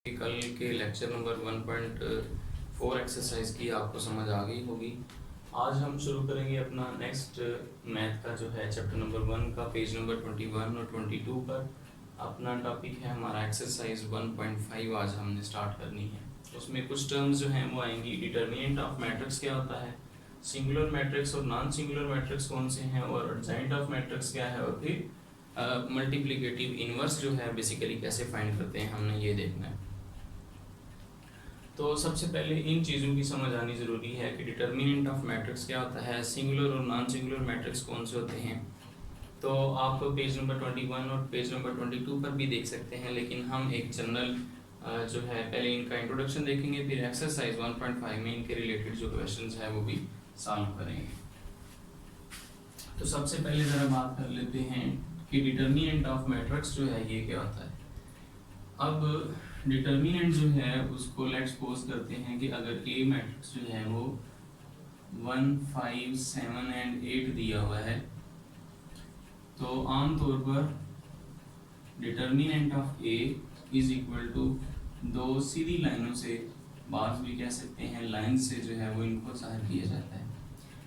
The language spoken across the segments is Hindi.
कल के लेक्चर नंबर 1.4 एक्सरसाइज की आपको समझ आ गई होगी। आज हम शुरू करेंगे अपना नेक्स्ट मैथ का जो है चैप्टर नंबर 1 का पेज नंबर 21 और 22 पर। अपना टॉपिक है हमारा एक्सरसाइज 1.5। आज हमने स्टार्ट करनी है। उसमें कुछ टर्म्स जो हैं वो आएंगी। डिटर्मिनेंट ऑफ मैट्रिक्स क्या होता है, सिंगुलर मैट्रिक्स और नॉन सिंगुलर मैट्रिक्स कौन से हैं, और एडजॉइंट ऑफ मैट्रिक्स क्या है, और फिर मल्टीप्लिकेटिव इनवर्स जो है बेसिकली कैसे फाइंड करते हैं, हमने ये देखना है। तो सबसे पहले इन चीज़ों की समझ आनी ज़रूरी है कि डिटर्मिनेंट ऑफ मैट्रिक्स क्या होता है, सिंगुलर और नॉन सिंगुलर मैट्रिक्स कौन से होते हैं। तो आप पेज नंबर 21 और पेज नंबर 22 पर भी देख सकते हैं, लेकिन हम एक जनरल जो है पहले इनका इंट्रोडक्शन देखेंगे, फिर एक्सरसाइज 1.5 में इनके रिलेटेड जो क्वेश्चंस है वो भी सॉल्व करेंगे। तो सबसे पहले ज़रा बात कर लेते हैं कि डिटर्मिनेंट ऑफ मैट्रिक्स जो है ये क्या होता है। अब डिटर्मिनेंट जो है उसको लेट्स सपोज करते हैं कि अगर ए मैट्रिक्स जो है वो 1, 5, 7 एंड 8 दिया हुआ है, तो आमतौर पर determinant of A is equal to दो सीधी लाइनों से, बात भी कह सकते हैं लाइन से जो है वो इनको ज़ाहिर किया जाता है।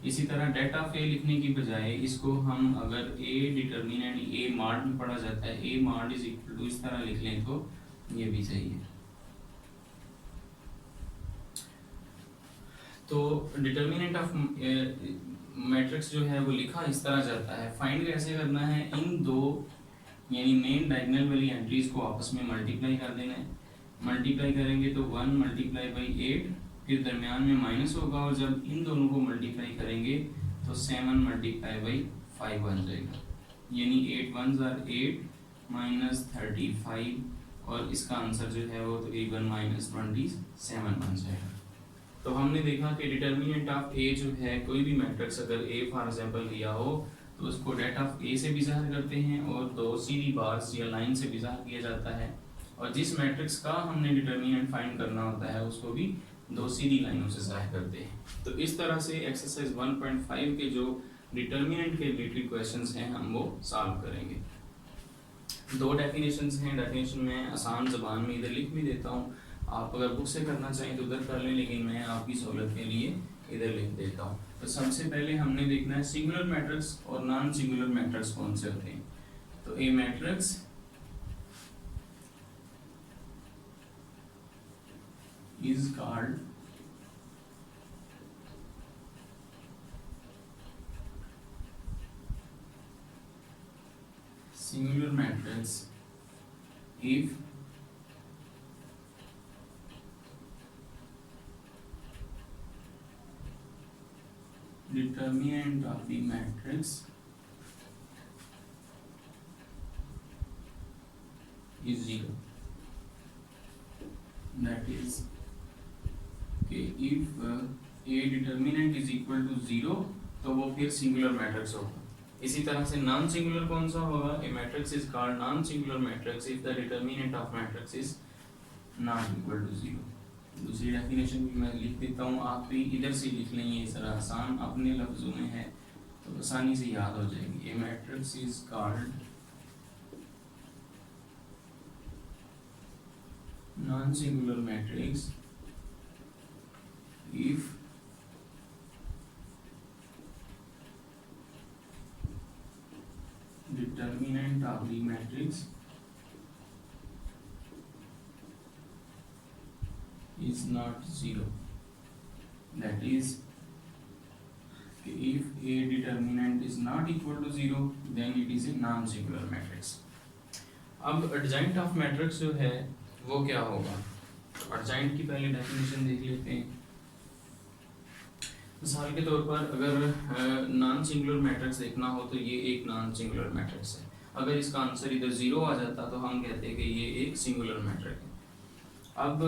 इसी तरह डेट ऑफ ए लिखने की बजाय इसको हम अगर ए डिटर्मिनेंट ए मॉड में पढ़ा जाता है, A mod is equal to इस तरह लिख लें तो ये भी सही है। तो डिटर्मिनेंट ऑफ मैट्रिक्स जो है वो लिखा इस तरह जाता है। फाइंड कैसे करना है, इन दो यानी मेन डायगोनल वाली एंट्रीज को आपस में मल्टीप्लाई कर देना है। मल्टीप्लाई करेंगे तो 1 मल्टीप्लाई बाई 8, फिर दरमियान में माइनस होगा, और जब इन दोनों को मल्टीप्लाई करेंगे तो 7 मल्टीप्लाई बाई 5 बन जाएगा, यानी 8 1 जार 8 माइनस 35, और इसका आंसर जो है वो तकरीबन माइनस 27 बन जाएगा। तो हमने देखा कि डिटर्मिनेंट ऑफ ए जो है, कोई भी मैट्रिक्स अगर ए फॉर एग्जांपल दिया हो तो उसको डेट ऑफ ए से भी ज़ाहिर करते हैं और दो सीधी बार्स या लाइन से भी ज़ाहिर किया जाता है, और जिस मैट्रिक्स का हमने डिटर्मिनेंट फाइंड करना होता है उसको भी दो सीधी लाइनों से ज़ाहिर करते हैं। तो इस तरह से एक्सरसाइज 1.5 के जो डिटर्मिनेंट के रिलेटेड क्वेश्चंस हैं हम वो सॉल्व करेंगे। दो डेफिनेशंस हैं, डेफिनेशन मैं आसान ज़बान में इधर लिख भी देता हूँ, आप अगर बुक से करना चाहें तो उधर कर लें, लेकिन मैं आपकी सहूलत के लिए इधर लिख देता हूँ। तो सबसे पहले हमने देखना है सिंगुलर मैट्रिक्स और नॉन सिंगुलर मैट्रिक्स कौन से होते हैं। तो a matrix is called singular matrix if determinant of the matrix is 0. That is if a determinant is equal to 0 तो वो फिर सिंगुलर मैट्रिक्स होगा। इसी तरह से नॉन सिंगुलर कौन सा होगा, a matrix is called non singular matrix if the determinant of matrix is not equal to 0। दूसरी डेफिनेशन भी मैं लिख देता हूँ, आप भी इधर से लिख लें, ये जरा आसान अपने लफ्जों में है तो आसानी से याद हो जाएगी। A matrix is called non singular matrix if determinant of the matrix is not 0. That is, if a determinant is not equal to 0 then it is a non-singular matrix. अब एडजॉइंट ऑफ मैट्रिक्स जो है वो क्या होगा, एडजॉइंट की पहले डेफिनेशन देख लेते हैं। मिसाल के तौर पर अगर नॉन सिंगुलर मैट्रिक्स देखना हो तो ये एक नॉन सिंगुलर मैट्रिक्स है। अगर इसका आंसर इधर 0 आ जाता तो हम कहते हैं कि ये एक सिंगुलर मैट्रिक्स है। अब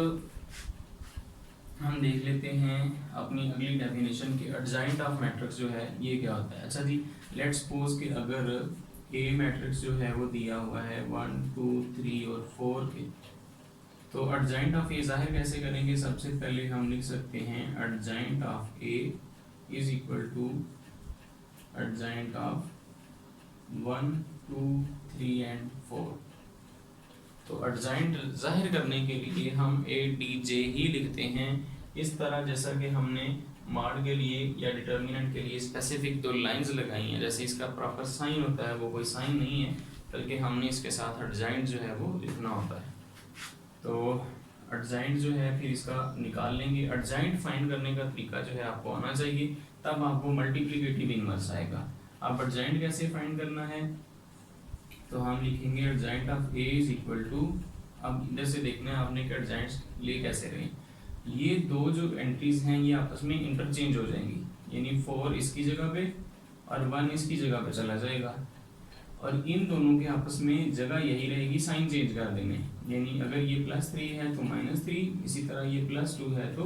हम देख लेते हैं अपनी अगली डेफिनेशन की एडजॉइंट ऑफ मैट्रिक्स जो है ये क्या होता है। अच्छा जी, लेट्स सपोज कि अगर ए मैट्रिक्स जो है वो दिया हुआ है 1, 2, 3 और 4 के, तो एडजॉइंट ऑफ ए ज़ाहिर कैसे करेंगे। सबसे पहले हम लिख सकते हैं adjoint of A is equal to adjoint of 1, 2, 3 and 4। तो एडजॉइंट जाहिर करने के लिए हम ए डी जे ही लिखते हैं इस तरह, जैसा कि हमने मॉड के लिए या डिटर्मिनेंट के लिए स्पेसिफिक दो लाइंस लगाई हैं। जैसे इसका प्रॉपर साइन होता है वो कोई साइन नहीं है, बल्कि हमने इसके साथ एडजॉइंट जो है वो लिखना होता है। तो एडजॉइंट जो है फिर इसका निकाल लेंगे। एडजॉइंट फाइंड करने का तरीका जो है आपको आना चाहिए, तब आपको मल्टीप्लिकेटिव इनवर्स आएगा। अब एडजॉइंट कैसे फाइंड करना है, तो हम लिखेंगे adjoint of A is equal to, अब इधर से देखना है आपने कि एडजॉइंट ले कैसे रहे। ये दो जो एंट्रीज हैं ये आपस में इंटरचेंज हो जाएंगी, यानी 4 इसकी जगह पे और 1 इसकी जगह पे चला जाएगा, और इन दोनों के आपस में जगह यही रहेगी साइन चेंज कर देने। यानी अगर ये +3 है तो -3, इसी तरह ये +2 है तो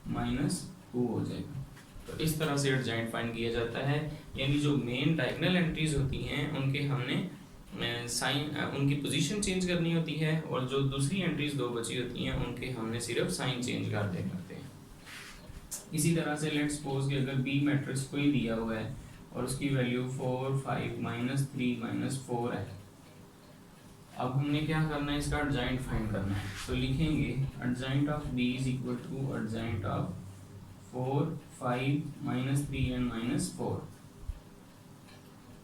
-2 हो जाएगा। तो इस तरह से एडजॉइंट फाइंड किया जाता है, यानी जो मेन डायगोनल एंट्रीज होती हैं उनके हमने साइन उनकी पोजीशन चेंज करनी होती है, और जो दूसरी एंट्रीज दो बची होती हैं उनके हमने सिर्फ साइन चेंज करते हैं। इसी तरह से लेट्स सपोज कि अगर बी मैट्रिक्स कोई दिया हुआ है और उसकी वैल्यू 4 5 -3 -4 है। अब हमने क्या करना है, इसका एडजॉइंट फाइंड करना है। तो लिखेंगे adjoint of B is equal to adjoint of 4 5 -3 and -4।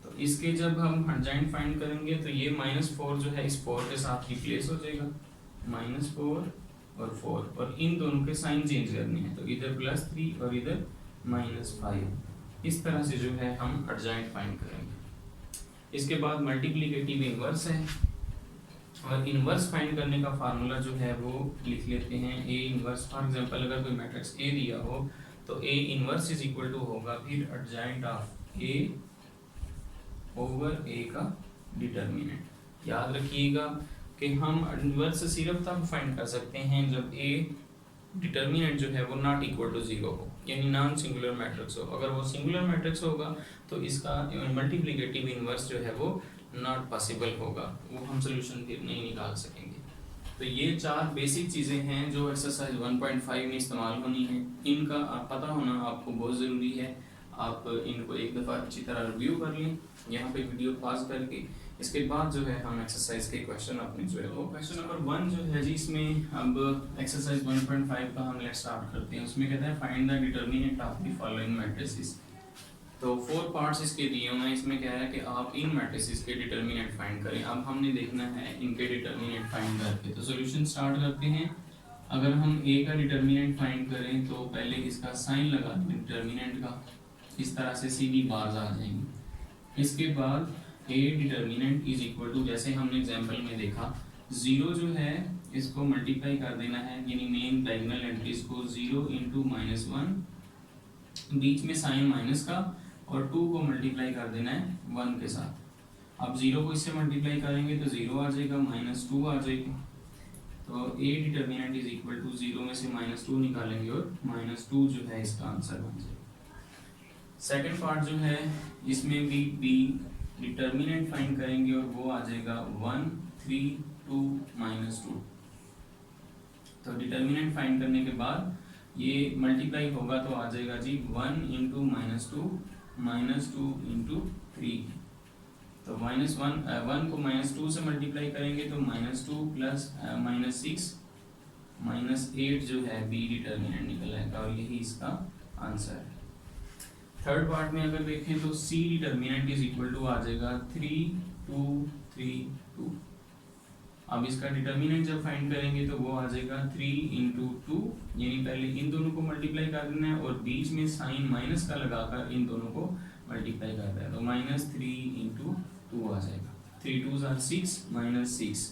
तो इसके जब हम एडजॉइंट फाइंड करेंगे तो ये -4 जो है इस 4 के साथ रिप्लेस हो जाएगा, -4 और 4, और इन दोनों के साइन चेंज करने हैं, तो इधर +3 और इधर -5। इस तरह से जो है हम एडजॉइंट फाइंड करेंगे। इसके बाद मल्टीप्लिकेटिव इनवर्स है, और इनवर्स फाइंड करने का फार्मूला जो है वो लिख लेते हैं। ए इनवर्स, फॉर एग्जांपल अगर कोई मैट्रिक्स ए दिया हो तो A inverse is equal to होगा फिर adjoint of A over A का डिटर्मिनेंट। याद रखिएगा कि हम इनवर्स सिर्फ तब फाइंड कर सकते हैं जब ए डिटर्मिनेंट जो है वो नॉट इक्वल टू 0 हो, यानी नॉन सिंगुलर मैट्रिक्स हो। अगर वो सिंगुलर मैट्रिक्स होगा तो इसका मल्टीप्लिकेटिव इनवर्स जो है वो नॉट पॉसिबल होगा, वो हम सोल्यूशन फिर नहीं निकाल सकेंगे। तो ये 4 बेसिक चीज़ें हैं जो एक्सरसाइज 1.5 में इस्तेमाल होनी है। इनका पता होना आपको बहुत ज़रूरी है। आप इनको एक दफ़ा अच्छी तरह रिव्यू कर लें यहाँ पे वीडियो पॉज करके। इसके बाद जो है हम एक्सरसाइज के क्वेश्चन अपने जो है वो क्वेश्चन नंबर 1 जो है जी, इसमें अब एक्सरसाइज 1.5 का हम लेट स्टार्ट करते हैं। उसमें कहता है find the determinant of the following matrices. तो 4 पार्ट्स इसके दिए हुए हैं। इसमें क्या है कि आप इन मैट्रिसेस के डिटर्मिनेंट फाइंड करें। अब हमने देखना है इनके डिटर्मिनेंट फाइंड करके, तो सॉल्यूशन स्टार्ट करते हैं। अगर हम ए का डिटर्मिनेंट फाइंड करें तो पहले इसका साइन लगा दें डिटर्मिनेंट का, इस तरह से सीधी बार्स आ जाएंगी। इसके बाद A determinant is equal to, जैसे हमने एग्जांपल में देखा, 0 जो है इसको मल्टीप्लाई कर देना है, यानी मेन डायगोनल एंट्रीज को 0 × -1, बीच में साइन माइनस का, और 2 को मल्टीप्लाई कर देना है 1 के साथ। अब 0 को इससे मल्टीप्लाई करेंगे तो 0 आ जाएगा, -2 आ जाएगा। तो A determinant is equal to 0 में से -2 निकालेंगे और -2 जो है इसका आंसर बन जाएगा। सेकंड पार्ट जो है इसमें भी बी डिटर्मिनेंट फाइंड करेंगे और वो आ जाएगा 1 3 2 -2। तो डिटर्मिनेंट फाइंड करने के बाद ये मल्टीप्लाई होगा तो आ जाएगा जी 1 × -2 -2 × 3। तो -1 को -2 से मल्टीप्लाई करेंगे तो -2 प्लस -6 -8 जो है बी डिटर्मिनेंट निकल आएगा, और यही इसका आंसर है। थर्ड पार्ट में अगर देखें तो सी डिटर्मिनेंट इज इक्वल टू आ जाएगा 3 2 3 2। अब इसका डिटर्मिनेंट जब फाइंड करेंगे तो वो आ जाएगा 3 × 2, यानी पहले इन दोनों को मल्टीप्लाई कर देना है और बीच में साइन माइनस का लगाकर इन दोनों को मल्टीप्लाई करता है, तो -3 × 2 आ जाएगा। 3 2s are 6 -6।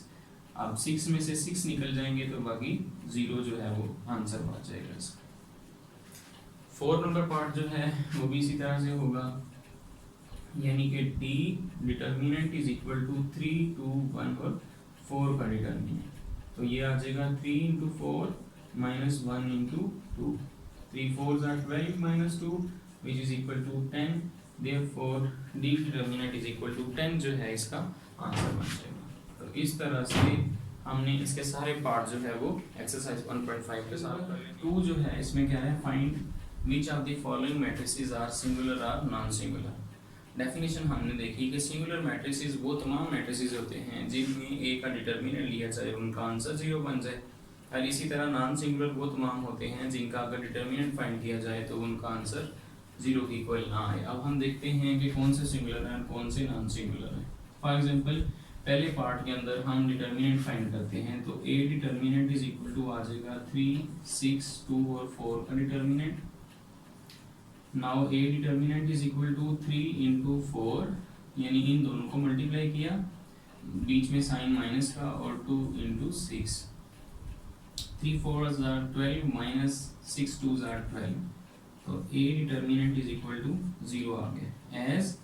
अब 6 में से 6 निकल जाएंगे तो बाकी 0 जो है वो आंसर बच जाएगा इसका। 4 नंबर पार्ट जो है वो भी इसी तरह से होगा, यानी कि D determinant is equal to 3 2 1 और 4 का डिटर्मिनेंट। तो ये आ जाएगा 3 × 4 -1 × 2। 3 4s are 12 -2 which is equal to 10। therefore D determinant is equal to 10 जो है इसका आंसर बन जाएगा। तो इस तरह से हमने इसके सारे पार्ट जो है वो एक्सरसाइज 1.5 के साथ। 2 जो है इसमें क्या है, find which of the following matrices are singular or non-singular। Definition हमने देखी कि सिंगुलर मैट्रिसेस वो तमाम मैट्रिसेस होते हैं जिनमें ए का डिटर्मिनेंट लिया जाए उनका आंसर 0 बन जाए, और इसी तरह नॉन सिंगुलर वो तमाम होते हैं जिनका अगर डिटर्मिनेंट फाइंड किया जाए तो उनका आंसर 0 की इक्वल ना आए। अब हम देखते हैं कि कौन से सिंगुलर हैं कौन से नॉन सिंगुलर हैं। फॉर एग्जांपल पहले पार्ट के अंदर हम डिटर्मिनेंट फाइंड करते हैं, तो A determinant is equal to आ जाएगा 3, 6, 2 और 4 का determinant. Now A determinant is equal to 3 into 4, यानी इन दोनों को मल्टीप्लाई किया, बीच में साइन माइनस का, और 2 into 6, 3 4s are 12 minus 6 2s are 12, तो A determinant is equal to 0 आ गया। एज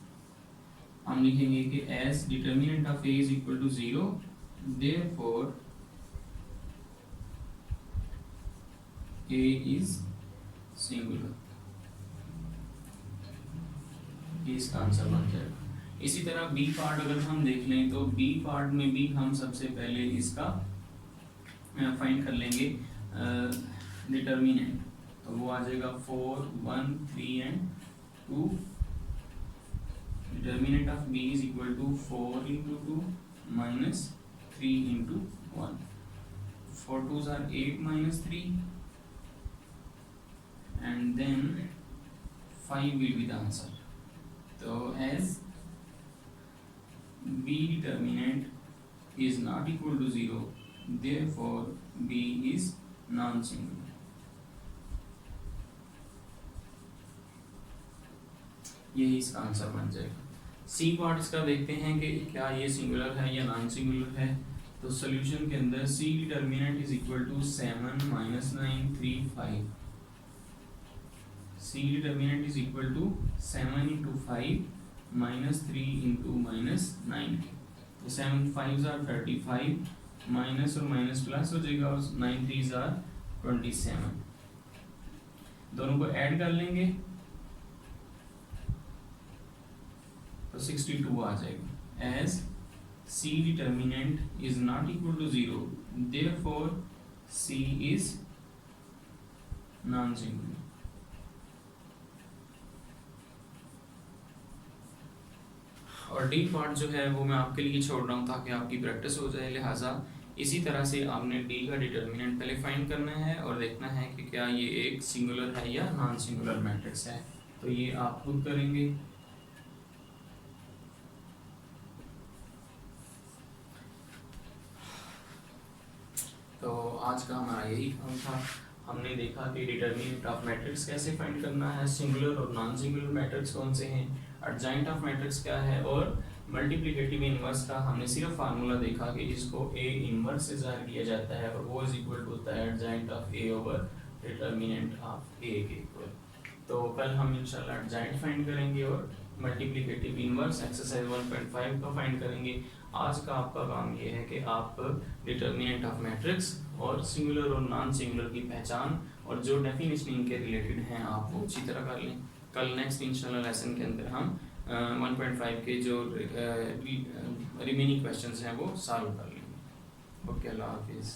हम लिखेंगे कि as determinant of A is equal to 0, therefore A is singular, इसका आंसर बन जाएगा। इसी तरह बी पार्ट अगर हम देख लें तो बी पार्ट में भी हम सबसे पहले इसका फाइंड कर लेंगे डिटर्मिनेंट, तो वो आ जाएगा 4 1 3 and 2। Determinant of b is equal to 4 into 2 minus 3 into 1, 4 2s are 8 minus 3, and then 5 will be the answer. So as b determinant is not equal to 0, therefore b is non-singular. यही इसका आंसर बन जाएगा। सी पार्ट इसका देखते हैं कि क्या ये सिंगुलर है या नॉन सिंगुलर है। तो सॉल्यूशन के अंदर C determinant is equal to 7 minus 9 3 5, C determinant is equal to 7 into 5 minus 3 into minus 9, तो 7 5s are 35, माइनस और माइनस प्लस हो जाएगा, और 9 3s are 27, दोनों को ऐड कर लेंगे तो 62 आ जाएगा। As C determinant is not equal to 0, therefore C is non singular. और डी पार्ट जो है वो मैं आपके लिए छोड़ रहा हूँ ताकि आपकी प्रैक्टिस हो जाए, लिहाजा इसी तरह से आपने डी का डिटर्मिनेंट पहले फाइंड करना है और देखना है कि क्या ये एक सिंगुलर है या नॉन सिंगुलर मैट्रिक्स है, तो ये आप खुद करेंगे। तो आज का हमारा यही काम था। हमने देखा कि डिटर्मिनेंट ऑफ मैट्रिक्स कैसे फाइंड करना है, सिंगुलर और नॉन सिंगुलर मैट्रिक्स कौन से हैं, एडजॉइंट ऑफ मैट्रिक्स क्या है, और मल्टीप्लिकेटिव इनवर्स का हमने सिर्फ फार्मूला देखा कि इसको ए इनवर्स से ज़ाहिर किया जाता है और वो इज इक्वल टू होता है adjoint of A over determinant of A के इक्वल। तो कल हम इंशाल्लाह एडजॉइंट फाइंड करेंगे और मल्टीप्लिकेटिव इनवर्स एक्सरसाइज 1.5 का फाइंड करेंगे। आज का आपका काम ये है कि आप डिटर्मिनेंट ऑफ मैट्रिक्स और सिंगुलर और नॉन सिंगुलर की पहचान और जो डेफिनेशन इनके रिलेटेड हैं आप वो अच्छी तरह कर लें। कल नेक्स्ट इंशाल्लाह लेसन के अंदर हम 1.5 के जो रिमेनिंग क्वेश्चंस हैं वो सॉल्व कर लेंगे। ओके, अल्लाह हाफिज़।